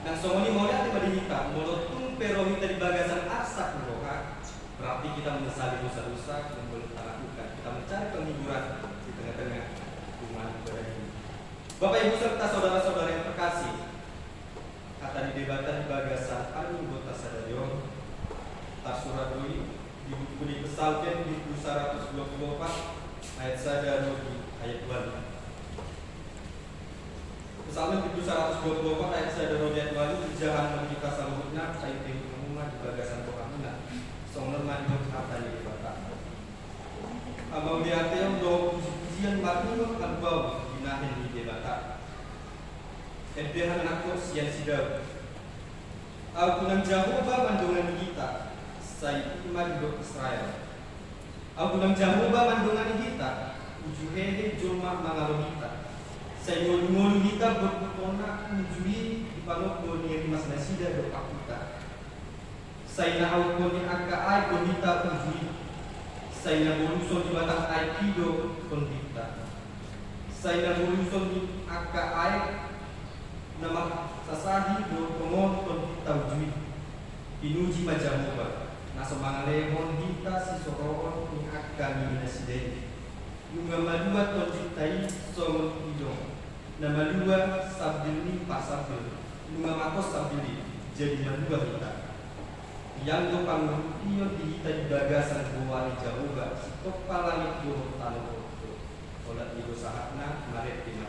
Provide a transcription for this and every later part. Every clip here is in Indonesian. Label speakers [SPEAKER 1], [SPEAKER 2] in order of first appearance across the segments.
[SPEAKER 1] Nang songoni mau lihat madinita, molotun peromita di bagasan arsak roka. Berarti kita menyesali dosa-dosa yang belum kita lakukan. Kita mencari penghiburan di tengah-tengah rumah ibadah ini. Bapak Ibu serta saudara-saudara yang terkasih, kata di debatan di bagasan anggota sadarion Tarsuradoi di buku di Pesalken di 124 ayat sadaroi ayat 2. Pesalken di 124 ayat sadaroi ayat 2 jahan kita salutna ayat yang umumnya di bagasan rohamina songner manjur kata di debatan. Abang diateo do pujian marino albau dinahin di debatan. Ebehan nakos yang sidau. Aku nang Jehovah mandungan kita, saya iman do Israel. Aku nang Jehovah mandungan kita, ujuhehe jolma mangalo kita. Saya ngolu kita berpona ujui di panok ngoni mas nasida do kita. Saya na ngoni angka ai konita ujui. Saya na ngoluson di batang ai kido konita. Saya na ngoluson di angka ai nama sasahi do pemon kon taujui inuji majamuba na somangalemon hita si soroon ni akami nasideni yung malua ton ditai somon idong na malua sabil ni pasabil yung makos sabili jadi malua kita yang do pangutiyo di hita di bagasan buwa ni jamuba si kepala do talo olat ido sahatna maret di kita.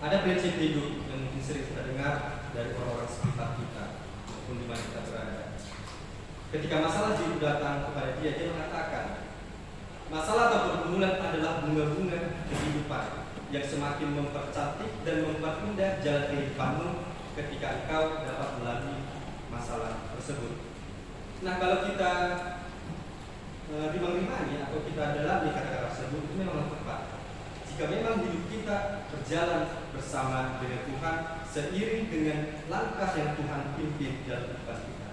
[SPEAKER 1] Ada prinsip hidup yang mungkin sering kita dengar dari orang-orang sekitar kita maupun di mana kita berada. Ketika masalah hidup datang kepada dia mengatakan masalah atau pergumulan adalah bunga-bunga kehidupan yang semakin mempercantik dan memperindah jalan kehidupanmu ketika engkau dapat melalui masalah tersebut. Nah, kalau kita rimang-rimangi atau kita dalami kata-kata tersebut itu memang tepat. Jika memang hidup kita berjalan bersama dengan Tuhan seiring dengan langkah yang Tuhan pimpin dalam kehidupan kita.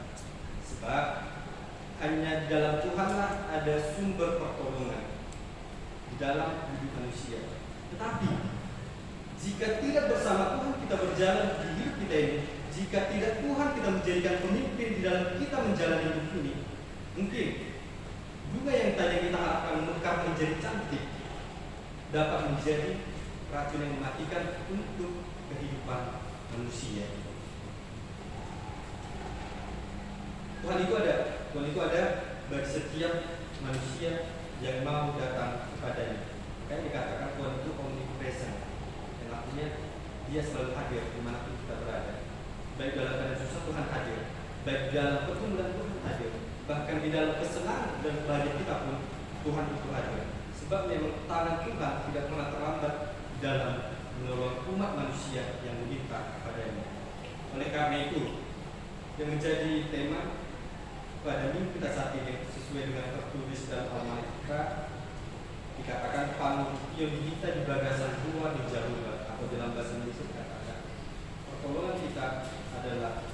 [SPEAKER 1] Sebab hanya di dalam Tuhanlah ada sumber pertolongan di dalam hidup manusia. Tetapi jika tidak bersama Tuhan kita berjalan di hidup kita ini, jika tidak Tuhan kita menjadikan pemimpin di dalam kita menjalani hidup ini, mungkin bunga yang tadi kita harapkan mekar menjadi cantik dapat menjadi racun yang mematikan untuk kehidupan manusia. Tuhan itu ada bagi setiap manusia yang mau datang kepadanya. Makanya dikatakan Tuhan itu omnipresent, yang artinya Dia selalu hadir dimanapun kita berada. Baik dalam keadaan susah Tuhan hadir, baik dalam pergumulan Tuhan hadir, bahkan di dalam kesenangan dan bahagia kita pun Tuhan itu hadir. Sebab memang tangan Tuhan tidak pernah terlambat dalam menolong umat manusia yang meminta kepadanya. Oleh karena itu, yang menjadi tema pada minggu kita saat ini sesuai dengan tertulis dalam Alkitab kita dikatakan panutio kita di bagasan buah di Jaruba, atau dalam bahasa Indonesia dikatakan pertolongan kita adalah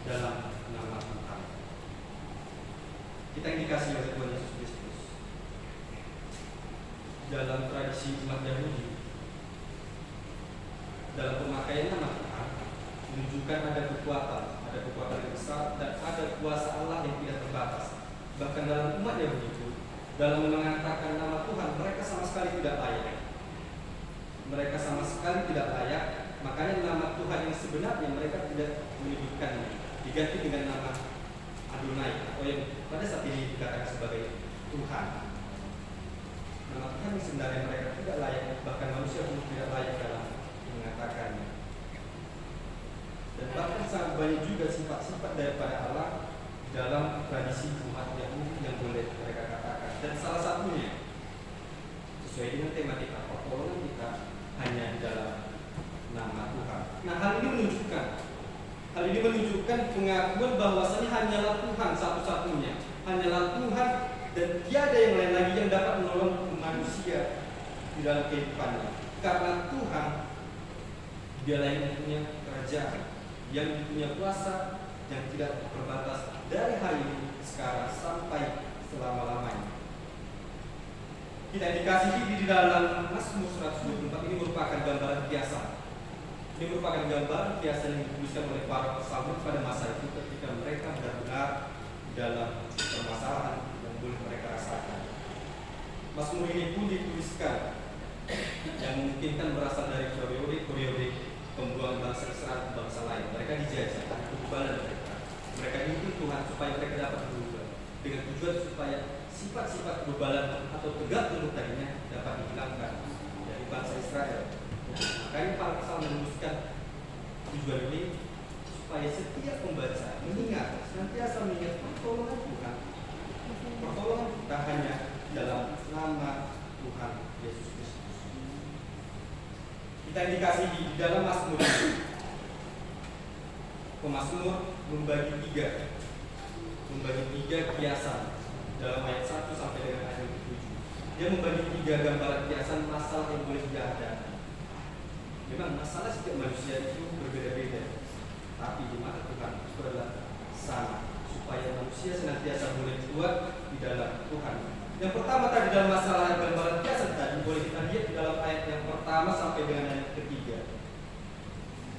[SPEAKER 1] dalam nama Tuhan. Kita yang dikasihi oleh Tuhan Yesus Kristus. Dalam tradisi umat Yahudi, dalam pemakaian nama Tuhan menunjukkan ada kekuatan yang besar dan ada kuasa Allah yang tidak terbatas. Bahkan dalam umat Yahudi itu dalam mengatakan nama Tuhan, mereka sama sekali tidak layak. Mereka sama sekali tidak layak. Makanya nama Tuhan yang sebenarnya mereka tidak menyebutkannya, diganti dengan nama Adonai, atau yang pada saat ini dikatakan sebagai Tuhan. Nama Tuhan yang sebenarnya mereka tidak layak, bahkan manusia pun tidak layak dalam mengatakannya. Dan bahkan sangat banyak juga sifat-sifat daripada Allah dalam tradisi umat Yahudi yang boleh mereka katakan. Dan salah satunya sesuai dengan tematika pertolongan kita hanya di dalam nama Tuhan. Nah, hal ini menunjukkan pengakuan bahwasanya hanyalah Tuhan satu-satunya, hanyalah Tuhan, dan tiada yang lain lagi yang dapat menolong manusia di dalam kehidupannya. Karena Tuhan, Dialah yang mempunyai kerajaan, yang punya kuasa yang tidak terbatas dari hari ini sekarang sampai selama-lamanya. Kita dikasihi di dalam Mazmur 124 ini merupakan gambaran kiasan. Ini merupakan gambaran kiasan yang dituliskan oleh para pesamuel pada masa itu ketika mereka benar-benar dalam permasalahan yang boleh mereka rasakan. Mazmur ini pun dituliskan yang memungkinkan berasal dari periode pembuangan bangsa Israel ke bangsa lain. Mereka dijajah, ada kebebalan mereka. Mereka dituntut Tuhan supaya mereka dapat berubah, dengan tujuan supaya sifat-sifat kebebalan atau tegak lurus tadinya dapat dihilangkan dari bangsa Israel. Makanya para pesamuel menuliskan tujuan ini supaya setiap pembaca mengingat, senantiasa mengingat pertolongan Tuhan. Pertolongan kita hanya dalam nama Tuhan Yesus Kristus. Kita dikasihi di dalam Mazmur. Pemazmur membagi tiga kiasan dalam ayat 1 sampai dengan ayat 7. Dia membagi tiga gambaran kiasan masalah yang boleh dihadapi. Memang masalah setiap manusia itu berbeda-beda, tapi di mata Tuhan itu adalah sama, supaya manusia senantiasa boleh kuat di dalam Tuhan. Yang pertama tadi dalam masalah gambaran kiasan tadi boleh kita lihat di dalam ayat yang pertama sampai dengan ayat ketiga.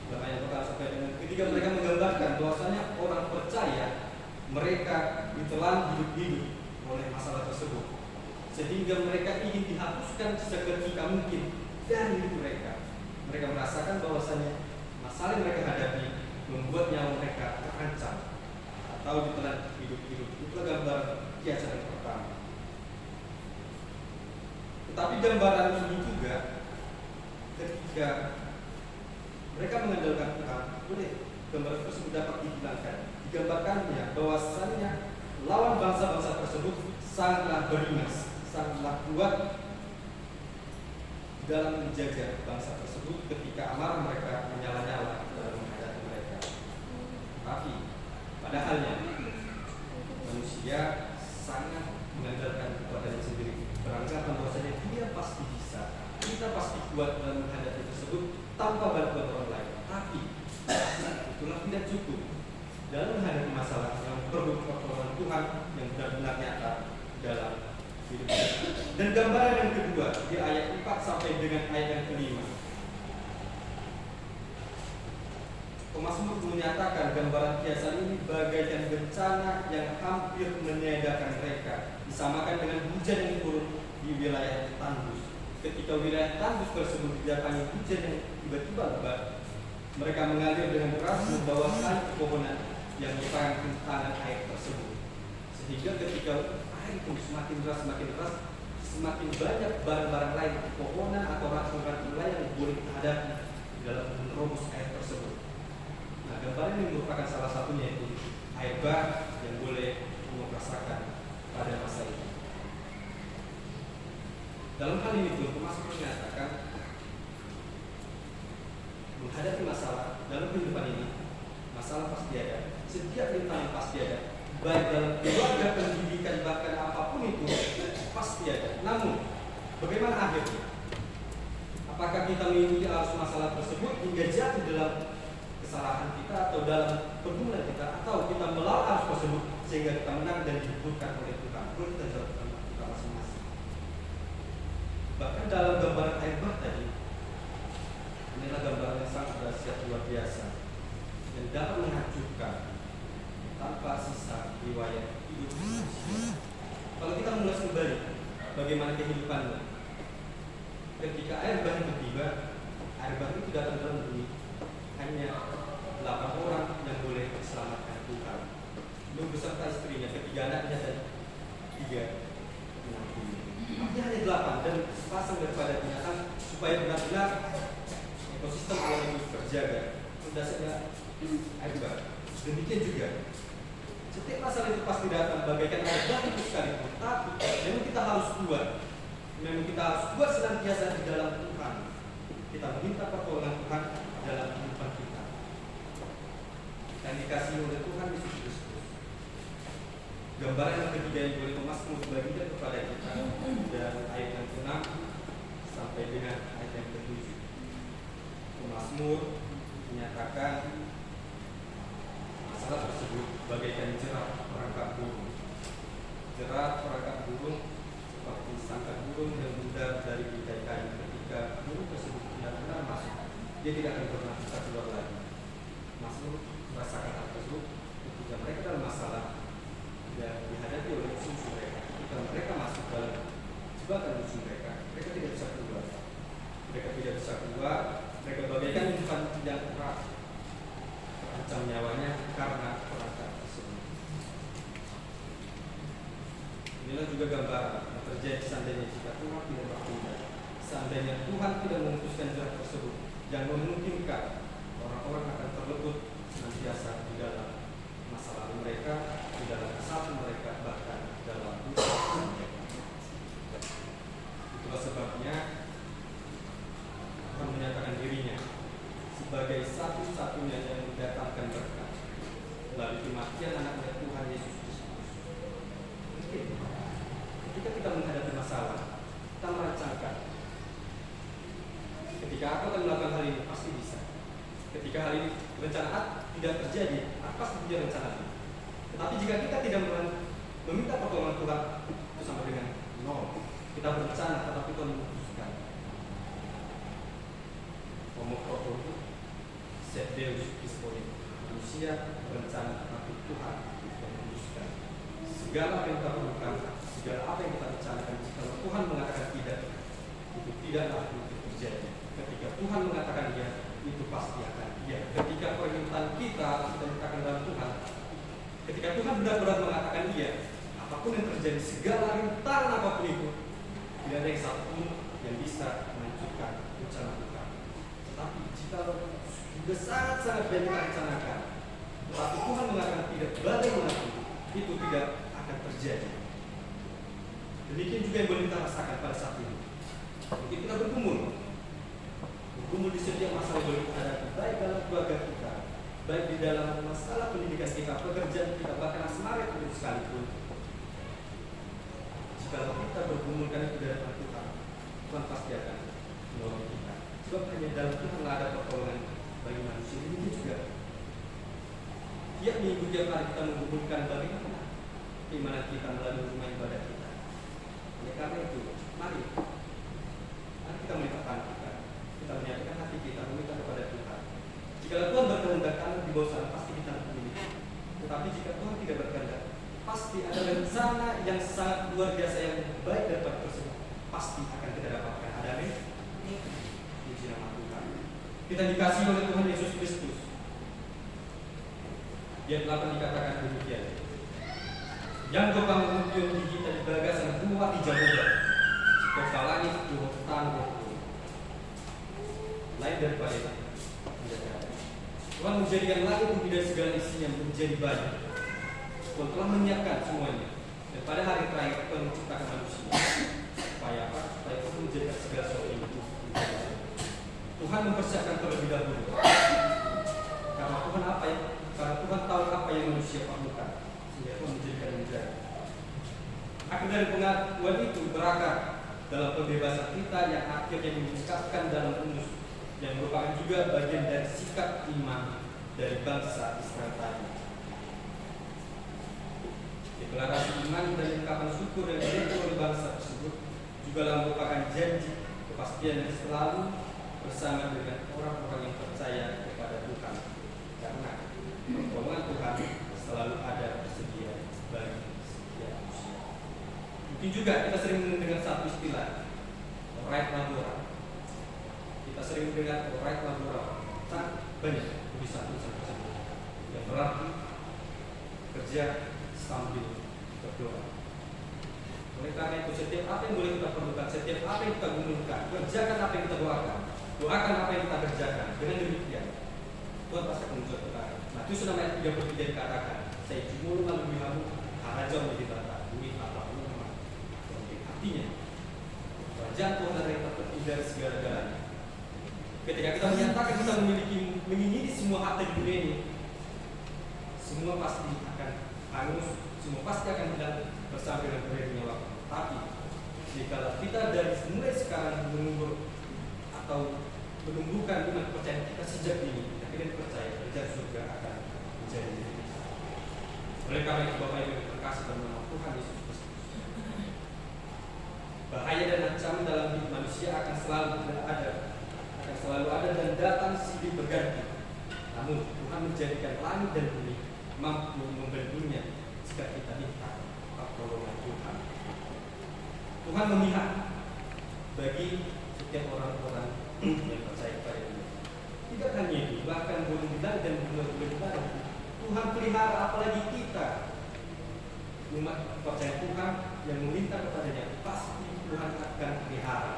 [SPEAKER 1] Dalam ayat pertama sampai dengan ketiga mereka menggambarkan bahwasanya orang percaya mereka ditelan hidup-hidup oleh masalah tersebut, sehingga mereka ingin dihapuskan seketika mungkin dari hidup mereka. Mereka merasakan bahwasanya masalah yang mereka hadapi membuat nyawa mereka terancam atau ditelan hidup-hidup. Itulah gambaran kiasan yang pertama. Tetapi gambaran ini juga ketika mereka mengandalkan Tuhan, boleh gambaran tersebut dapat dihilangkan. Digambarkannya bahwasanya lawan bangsa-bangsa tersebut sangatlah beringas, sangatlah kuat dalam menjaga bangsa tersebut ketika amarah mereka menyala-nyala dalam menghadapi mereka. Tapi padahalnya manusia sangat mengandalkan kepadanya sendiri, beranggapan bahwasanya dia pasti bisa, kita pasti kuat dalam menghadapi tersebut tanpa bantuan orang lain. Tapi itulah tidak cukup dalam menghadapi masalah yang perlu pertolongan Tuhan yang benar-benar nyata dalam hidup. Dan gambaran yang kedua di ayat 4 sampai dengan ayat yang kelima, pemazmur menyatakan gambaran kiasan ini bagaikan bencana yang hampir meniadakan mereka, disamakan dengan hujan yang turun di wilayah tandus. Ketika wilayah tandus tersebut didatangi hujan yang tiba-tiba lebat, mereka mengalir dengan deras membawakan pepohonan yang merupakan tangan air tersebut, sehingga ketika air itu semakin deras, semakin banyak barang-barang lain, pepohonan atau racun-racun lain yang boleh kita hadapi dalam menerobos air tersebut. Nah, gambaran ini merupakan salah satunya, yaitu air bah yang boleh merasakan pada masa itu. Dalam hal ini pun pemazmur menyatakan menghadapi masalah dalam kehidupan ini, masalah pasti ada, setiap rintangan pasti ada, baik dalam keluarga, pendidikan, bahkan apapun itu pasti ada. Namun bagaimana akhirnya? Apakah kita mengikuti arus masalah tersebut hingga jatuh dalam kesalahan kita atau dalam pergumulan kita, atau kita melawan arus tersebut sehingga kita menang dan dihiburkan oleh Tuhan? Perlu kita jawabkan kita masing-masing. Bahkan dalam gambaran air bah tadi, inilah gambaran yang sangat dahsyat luar biasa yang dapat menghancurkan tanpa sisa riwayat hidup manusia. Kalau kita mengulas kembali bagaimana kehidupannya. Ketika air bah itu tiba, air bah itu datang dalam bumi. Hanya 8 orang yang boleh diselamatkan Tuhan. Nuh beserta istrinya, ketiga anaknya dan 3 anak bumi. Artinya hanya 8 dan sepasang daripada binatang supaya benar-benar ekosistem alam itu terjaga. Dasarnya air bah. Demikian juga setiap masalah itu pasti datang bagaikan air bah itu sekalipun. Tapi memang kita harus kuat. Memang kita harus kuat senantiasa di dalam Tuhan. Kita meminta pertolongan Tuhan dalam kehidupan kita. Dan dikasih oleh Tuhan Yesus Kristus. Gambaran yang ketiga yang boleh Thomas bagikan kepada kita dan ayat yang ke-6 sampai dengan ayat yang ke-7. Mazmur menyatakan masalah tersebut bagaikan jerat perangkap burung. Jerat perangkap burung seperti sangkar burung yang bundar dari bingkai kayu. Ketika burung tersebut tidak benar masuk, dia tidak akan pernah bisa keluar lagi. Mazmur merasakan hal tersebut ketika mereka dalam masalah dan dihadapi oleh musuh mereka. Ketika mereka masuk dalam jebakan musuh mereka, mereka tidak bisa keluar. Mereka tidak bisa keluar. Mereka bagaikan umpan yang erat, terancam nyawanya karena perangkap tersebut. Inilah juga gambaran yang terjadi seandainya jika Tuhan tidak bertindak. Seandainya Tuhan tidak memutuskan jerat tersebut, yang memungkinkan orang-orang akan terlebut senantiasa di dalam masalah mereka, di dalam kesalahan mereka, bahkan dalam dosa mereka. Itulah sebabnya Tuhan menyatakan dirinya sebagai satu-satunya yang mendatangkan berkat melalui kematian anaknya Tuhan Yesus Kristus. Mungkin ketika kita menghadapi masalah, kita merancangkan ketika aku akan melakukan hal ini pasti bisa. Ketika hal ini rencana tidak terjadi, apa sebetulnya rencana itu? Tetapi jika kita tidak meminta pertolongan Tuhan, itu sama dengan nol. Kita berencana, tetapi Tuhan memutuskan. Ngomong kotor itu set Deus dispone. Manusia berencana, tetapi Tuhan yang memutuskan. Segala apa yang kita perlukan, segala apa yang kita rencanakan, jika Tuhan mengatakan tidak, itu tidaklah mungkin terjadi. Ketika Tuhan mengatakan iya, itu pasti akan iya. Ketika permintaan kita mintakan dalam Tuhan, ketika Tuhan benar-benar mengatakan iya, apapun yang terjadi, segala rintangan apapun itu, tidak ada yang satupun yang bisa menghancurkan rencana Tuhan. Tetapi jika sudah sangat-sangat banyak kita rencanakan, tetapi Tuhan mengatakan tidak, bagaimanapun itu tidak akan terjadi. Demikian juga yang boleh kita rasakan pada saat ini. Mungkin kita bergumul di setiap masalah boleh kita hadapi, baik dalam keluarga kita, baik di dalam masalah pendidikan kita, pekerjaan kita, bahkan asmara itu sekalipun. Jika kita bergumul karena itu dari Tuhan, Tuhan pasti akan menolong kita. Sebab hanya dalam Tuhan ada pertolongan bagi manusia. Ini juga tiap minggu, tiap hari kita menggumulkan bagaimana keimanan kita melalui rumah ibadah kita. Oleh karena itu, mari kita melibatkan kita menyatakan hati kita, meminta kepada Tuhan. Jika Tuhan berkehendak di bawah sana, pasti kita memiliki. Tetapi jika Tuhan tidak berkehendak, pasti ada rencana yang sangat luar biasa yang baik daripada tersebut. Pasti akan kita dapatkan. Ada amin? Puji nama Tuhan. Kita dikasih oleh Tuhan Yesus Kristus. Ayat 8 dikatakan demikian. Yang berbangun di kita di bagasan dua di Jehovah. Kepalanya itu tangguh. Lain daripada itu. Tuhan menjadikan langit bumi dan segala isinya menjadi banyak. Tuhan telah menyiapkan semuanya. Dan pada hari terakhir Tuhan menciptakan manusia. Supaya apa? Supaya Tuhan menjadikan segala sesuatu ini. Tuhan mempersiapkan terlebih dahulu. Karena Tuhan Tuhan tahu apa yang manusia perlukan. Sehingga Tuhan menjadikan yang jadi. Akhir dari pengakuan itu berakar dalam pembebasan kita yang akhirnya diucapkan dalam umus, yang merupakan juga bagian dari sikap iman dari bangsa Israel tadi. Deklarasi iman dan ungkapan syukur yang diberikan oleh bangsa tersebut juga merupakan janji kepastian yang selalu bersama dengan orang-orang yang percaya kepada Tuhan, karena pertolongan Tuhan selalu ada tersedia bagi setiap manusia. Mungkin juga kita sering mendengar satu istilah, right laborer. Kita sering mendengar right laborer. Sangat banyak tulisan tersebut yang berarti kerja sambil berdoa. Oleh karena itu setiap apa yang boleh kita perlukan, setiap apa yang kita gumulkan, kerjakan apa yang kita doakan, doakan apa yang kita kerjakan. Dengan demikian Tuhan pasti akan menjawab kita. Nah, itu sudah ayat 33 dikatakan, saya jumul lalu bihamu haraja menjadi bata, duit apa pun nama. Artinya, kerajaan Tuhan adalah yang terpenting dari segala-galanya. Ketika kita menyatakan kita mengingini semua harta di dunia ini, semua pasti akan hangus, semua pasti akan hilang bersama dengan berakhirnya waktu. Tapi jika kita dari mulai sekarang menumbuhkan iman kepercayaan kita sejak ini, kita percaya kerajaan surga akan menjadi milik kita. Oleh karena itu Bapak Ibu terkasih dalam nama Tuhan Yesus Kristus, bahaya dan ancaman dalam hidup manusia akan selalu ada dan datang silih berganti. Namun Tuhan menjadikan langit dan bumi mampu membendungnya jika kita minta pertolongan Tuhan. Tuhan memihak bagi setiap orang-orang yang percaya kepada Dia. Tidak hanya itu, bahkan bulan dan bulan Tuhan pelihara, apalagi kita umat percaya Tuhan yang meminta kepadanya, pasti Tuhan akan pelihara.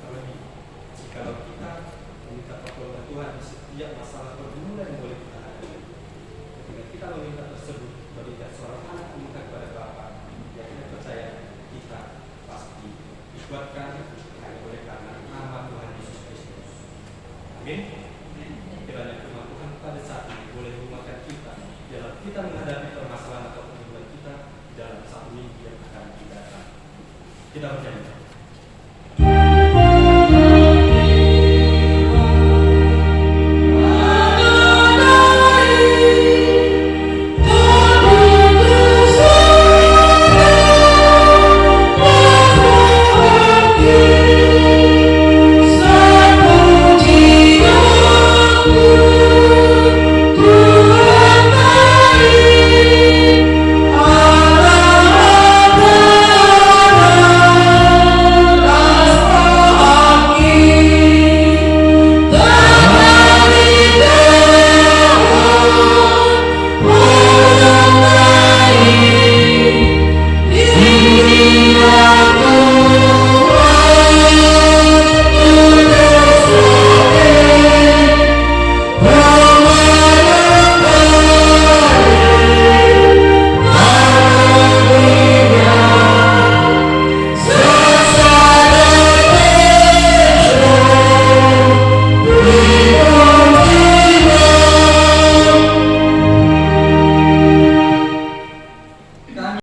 [SPEAKER 1] Terlebih jika kita meminta pertolongan Tuhan di setiap masalah pergumulan yang boleh kita hadapi. Ketika kita meminta tersebut, berikan seorang anak meminta kepada Bapa, yang kita percaya kita pasti dikuatkan hanya oleh karena nama Tuhan Yesus Kristus. Amin. Kiranya firman Tuhan pada saat ini boleh menguatkan kita dalam kita menghadapi permasalahan atau pergumulan kita dalam satu minggu yang akan datang. Kita berjanji.